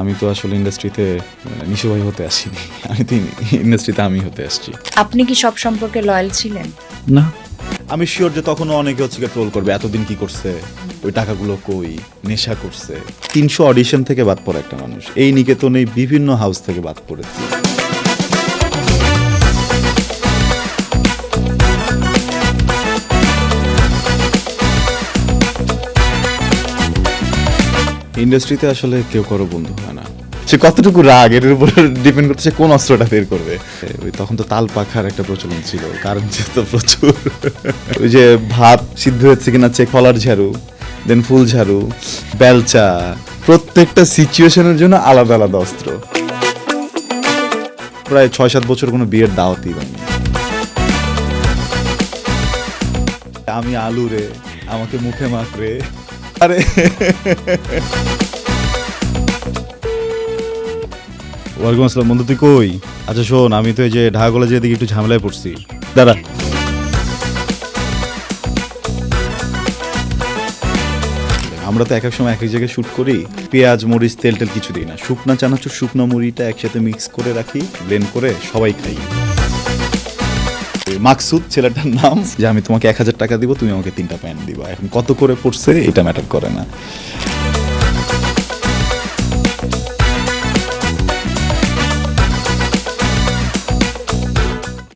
আমি তো আসলে ইন্ডাস্ট্রিতে নিশু ভাই হতে আসিনি, আমি তো ইন্ডাস্ট্রিতে আমি হতে আসছি। আপনি কি সব সম্পর্কে লয়াল ছিলেন? না, আমি শিওর যে তখনও অনেকে হচ্ছে ট্রোল করবে, এতদিন কি করছে, ওই টাকাগুলো কই, নেশা করছে। 300 অডিশন থেকে বাদ পড়া একটা মানুষ, এই নিকেতনে বিভিন্ন হাউস থেকে বাদ পড়েছে। ইন্ডাস্ট্রিতে আসলে কেউ কারো বন্ধু হয় না, সে কতটুকু রাগ এর উপর ডিপেন্ড করতে সে কোন অস্ত্রটা বের করবে। ওই তখন তো তাল পাখার একটা প্রচলন ছিল, কারণ তো প্রচুর। ওই যে ভাত সিদ্ধ হচ্ছে কিনা চেক, কলার ঝাড়ু, দেন ফুল ঝাড়ু, বেলচা, প্রত্যেকটা সিচুয়েশনের জন্য আলাদা আলাদা অস্ত্র। প্রায় 6-7 বছর কোনো বিয়ের দাওয়াতই হয়নি। আমি আলু রে, আমাকে মুখে মাখ রে, আরে ওয়ালাইকুম আসসালাম বন্ধু, তুই কই? আচ্ছা শোন, আমি তো এই যে ঢাকা কলেজের দিকে একটু ঝামেলায় পড়ছি, দাঁড়া। আমরা তো এক এক সময় এক এক জায়গায় শ্যুট করি, পেঁয়াজ মরিচ তেল টেল কিছু দিই না, শুকনা চানাচুর শুকনো মুড়িটা একসাথে মিক্স করে রাখি, ব্লেন্ড করে সবাই খাই। মাকসুদ ছেলেটার নাম, যে আমি তোমাকে 1000 টাকা দিব, তুমি আমাকে 3টা প্যান্ট দিবা। এখন কত করে পড়ছে এটা ম্যাটার করে না,